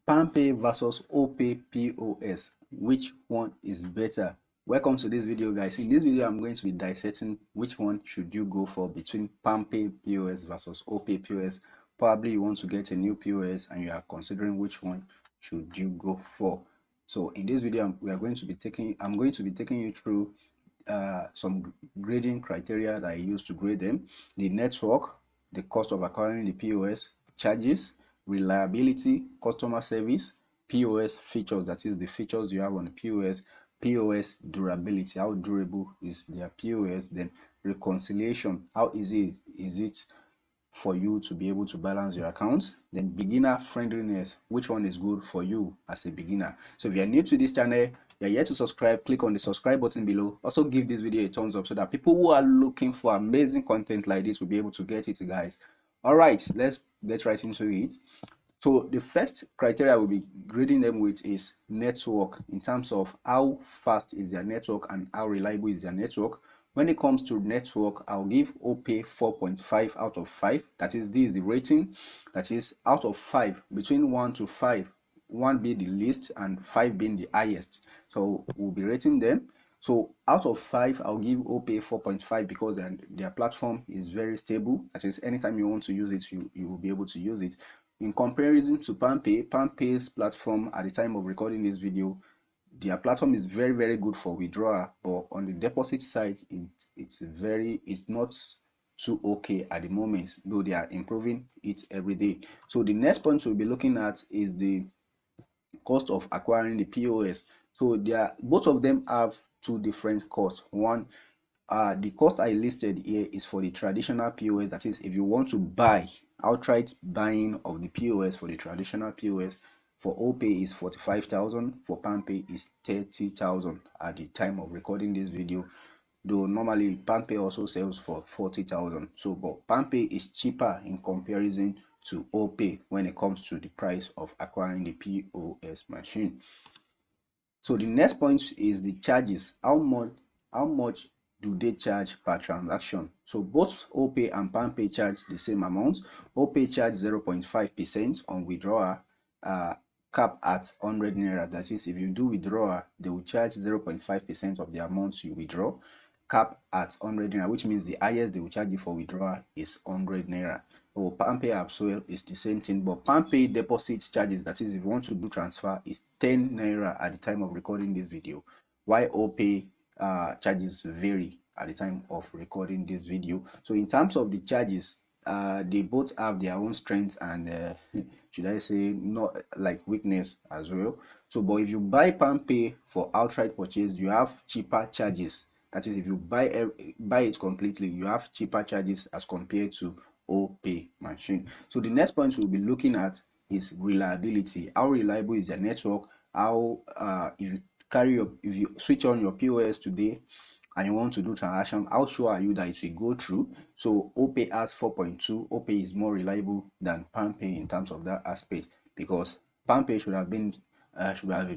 Palmpay versus Opay POS. Which one is better? Welcome to this video, guys. In this video, I'm going to be dissecting which one should you go for between Palmpay POS versus Opay POS. Probably you want to get a new POS and you are considering which one should you go for. So in this video, I'm going to be taking you through some grading criteria that I use to grade them: the network, the cost of acquiring the POS, charges, reliability, customer service, POS features, that is the features you have on the POS durability, how durable is their POS, then reconciliation, how easy is it for you to be able to balance your accounts, then beginner friendliness, which one is good for you as a beginner. So if you're new to this channel, you're yet to subscribe, click on the subscribe button below. Also give this video a thumbs up so that people who are looking for amazing content like this will be able to get it, guys. All right, let's get right into it. So the first criteria we'll be grading them with is network, in terms of how fast is their network and how reliable is their network. When it comes to network, I'll give Opay 4.5 out of 5. That is, this is the rating. That is, out of 5, between 1 to 5, 1 being the least and 5 being the highest. So we'll be rating them. So out of 5, I'll give Opay 4.5 because their platform is very stable. That is, anytime you want to use it, you will be able to use it. In comparison to Palmpay's platform at the time of recording this video, their platform is very good for withdrawal, but on the deposit side, it's not too okay at the moment, though they are improving it every day. So the next point we'll be looking at is the cost of acquiring the POS. So both of them have two different costs. One, the cost I listed here is for the traditional POS. That is, if you want to buy outright buying of the POS for the traditional POS, for Opay is 45,000, for Palmpay is 30,000 at the time of recording this video. Though normally Palmpay also sells for 40,000. So, but Palmpay is cheaper in comparison to Opay when it comes to the price of acquiring the POS machine. So the next point is the charges. How much do they charge per transaction? So both Opay and Palmpay charge the same amount. Opay charge 0.5% on withdrawal, cap at 100 naira. That is, if you do withdrawal, they will charge 0.5% of the amount you withdraw, cap at 100 naira, which means the highest they will charge you for withdrawal is 100 naira. Or Palmpay as well is the same thing, but Palmpay deposit charges, that is, if you want to do transfer, is 10 naira at the time of recording this video, while Opay charges vary at the time of recording this video. So in terms of the charges, they both have their own strengths and should I say, not like weakness as well. So but if you buy Palmpay for outright purchase, you have cheaper charges. That is, if you buy it completely, you have cheaper charges as compared to Opay machine. So the next point we'll be looking at is reliability. How reliable is your network? How if you switch on your POS today and you want to do transaction, how sure are you that it will go through? So Opay has 4.2. Opay is more reliable than Palmpay in terms of that aspect, because Palmpay should have been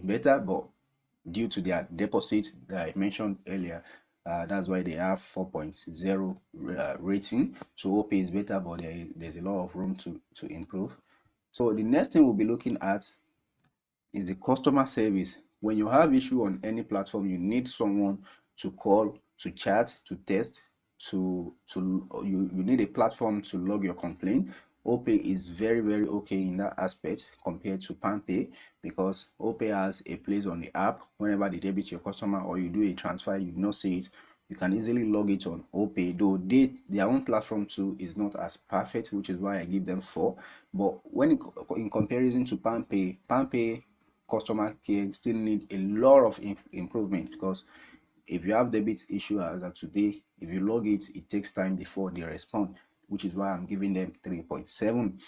better, but due to their deposit that I mentioned earlier, that's why they have 4.0 rating. So Opay is better, but there's a lot of room to improve. So the next thing we'll be looking at is the customer service. When you have issue on any platform, you need someone to call, to chat, to test, you need a platform to log your complaint. Opay is very okay in that aspect compared to Palmpay, because Opay has a place on the app. Whenever they debit your customer or you do a transfer, you not see it, you can easily log it on Opay, though their own platform too is not as perfect, which is why I give them 4. But when in comparison to Palmpay customer care still need a lot of improvement, because if you have debit issue as of today, if you log it, it takes time before they respond, which is why I'm giving them 3.7.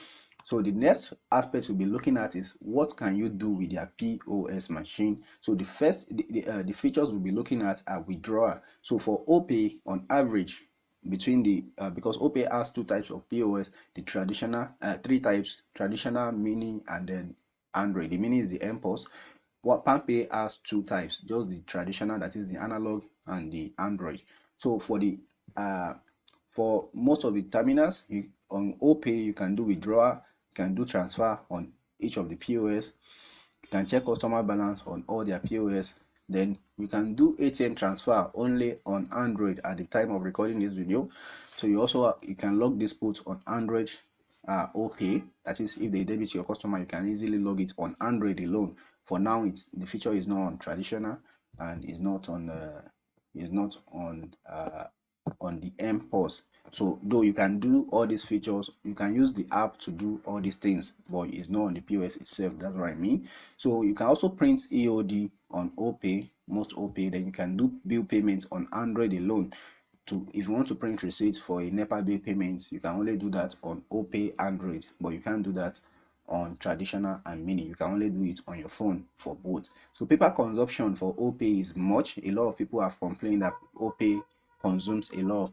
So the next aspect we'll be looking at is what can you do with your POS machine. So the features we'll be looking at are withdrawal. So for Opay, on average, between the because Opay has 2 types of POS, the traditional 3 types: traditional, mini, and then Android. The mini is the MPOS. What Palmpay has 2 types, just the traditional, that is the analog, and the Android. So for most of the terminals, on Opay you can do withdrawal, you can do transfer on each of the POS. You can check customer balance on all their POS. Then you can do ATM transfer only on Android at the time of recording this video. So you can log this put on Android OPay. That is, if they debit your customer, you can easily log it on Android alone. For now, the feature is not on traditional and is not on the MPOS. So though you can do all these features, you can use the app to do all these things, but it's not on the POS itself. That's what I mean. So you can also print EOD on OPay, most OPay. Then you can do bill payments on Android alone. If you want to print receipts for a NEPA bill payments, you can only do that on OPay Android, but you can't do that on traditional and mini. You can only do it on your phone for both. So paper consumption for OPay is much. A lot of people have complained that OPay consumes a lot of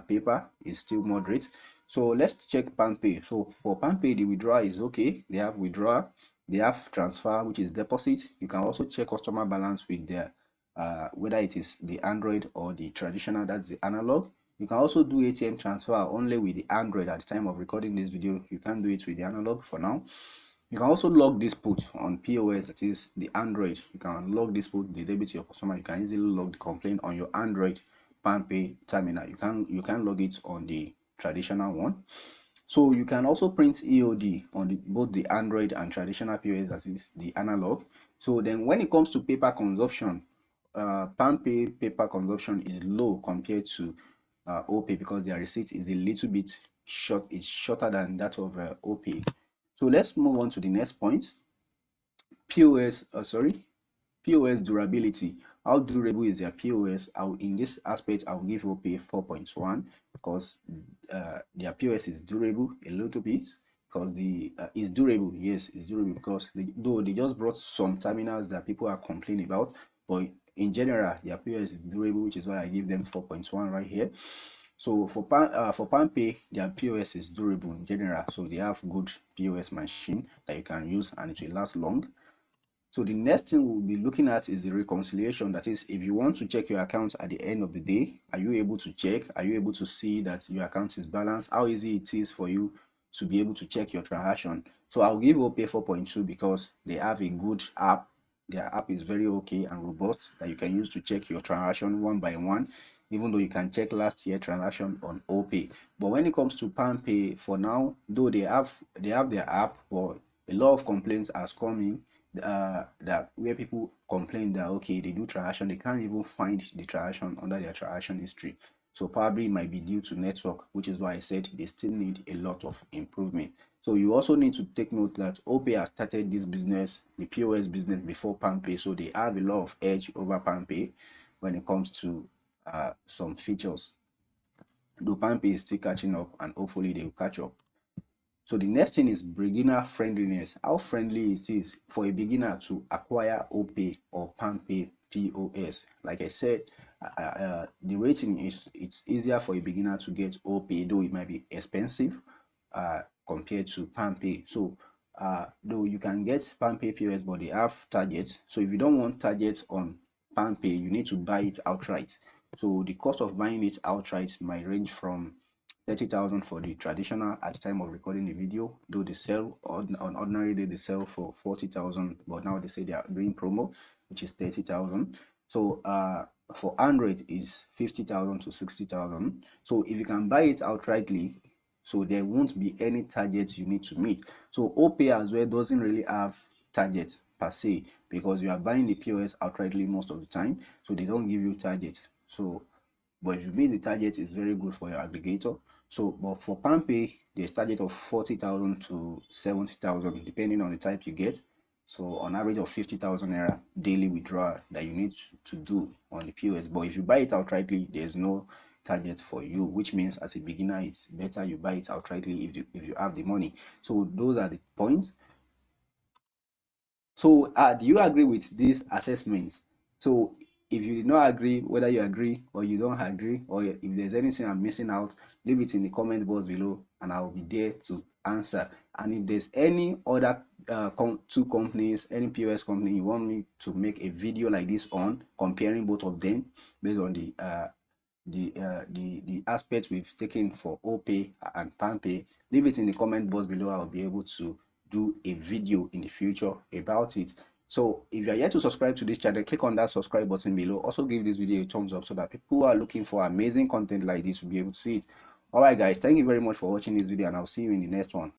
paper. Is still moderate. So let's check Palmpay. So for Palmpay, the withdrawal is okay. They have withdrawal, they have transfer, which is deposit. You can also check customer balance with their whether it is the Android or the traditional, that's the analog. You can also do ATM transfer only with the Android at the time of recording this video. You can't do it with the analog for now. You can also log this put on POS, that is the Android. You can log this put, the debit to your customer. You can easily log the complaint on your Android Palmpay terminal. You can log it on the traditional one. So you can also print EOD on both the Android and traditional POS, that is the analog. So then when it comes to paper consumption, Palmpay paper consumption is low compared to OPay because their receipt is a little bit short. It's shorter than that of OPay. So let's move on to the next point. POS durability. How durable is their POS? In this aspect, I'll give OPay 4.1 because their POS is durable a little bit, because it's durable. Yes, it's durable because though they just brought some terminals that people are complaining about, but in general, their POS is durable, which is why I give them 4.1 right here. So for Palmpay, their POS is durable in general. So they have good POS machine that you can use and it will last long. So the next thing we'll be looking at is the reconciliation. That is, if you want to check your account at the end of the day, are you able to check? Are you able to see that your account is balanced? How easy it is for you to be able to check your transaction? So I'll give OPay 4.2 because they have a good app. Their app is very okay and robust that you can use to check your transaction one by one, even though you can check last year transaction on OPay. But when it comes to Palmpay, for now, though they have their app, but a lot of complaints are coming that where people complain that okay, they do transaction, they can't even find the transaction under their transaction history. So probably it might be due to network, which is why I said they still need a lot of improvement. So you also need to take note that OPay has started this business, the POS business, before Palmpay, so they have a lot of edge over Palmpay when it comes to some features. Though Palmpay is still catching up, and hopefully they will catch up. So the next thing is beginner friendliness. How friendly it is for a beginner to acquire OPay or Palmpay POS. Like I said, the rating is it's easier for a beginner to get OPay, though it might be expensive compared to Palmpay. So though you can get Palmpay POS, but they have targets. So if you don't want targets on Palmpay, you need to buy it outright. So the cost of buying it outright might range from 30,000 for the traditional at the time of recording the video, though they sell on ordinary day they sell for 40,000, but now they say they are doing promo, which is 30,000. So for Android is 50,000 to 60,000. So if you can buy it outrightly, so there won't be any targets you need to meet. So OPay as well doesn't really have targets per se because you are buying the POS outrightly most of the time, so they don't give you targets. So but if you meet the target, it's very good for your aggregator. So but for Palmpay, there's target of 40,000 to 70,000 depending on the type you get. So on average of 50,000 naira daily withdrawal that you need to do on the POS. But if you buy it outrightly, there's no target for you, which means as a beginner it's better you buy it outrightly if you have the money. So those are the points. So do you agree with these assessments? So if you did not agree, whether you agree or you don't agree, or if there's anything I'm missing out, leave it in the comment box below and I'll be there to answer. And if there's any other two companies, any POS company you want me to make a video like this on, comparing both of them based on the aspects we've taken for OPay and Palmpay, leave it in the comment box below. I'll be able to do a video in the future about it. So if you are yet to subscribe to this channel, click on that subscribe button below. Also give this video a thumbs up so that people who are looking for amazing content like this will be able to see it. All right guys, thank you very much for watching this video, and I'll see you in the next one.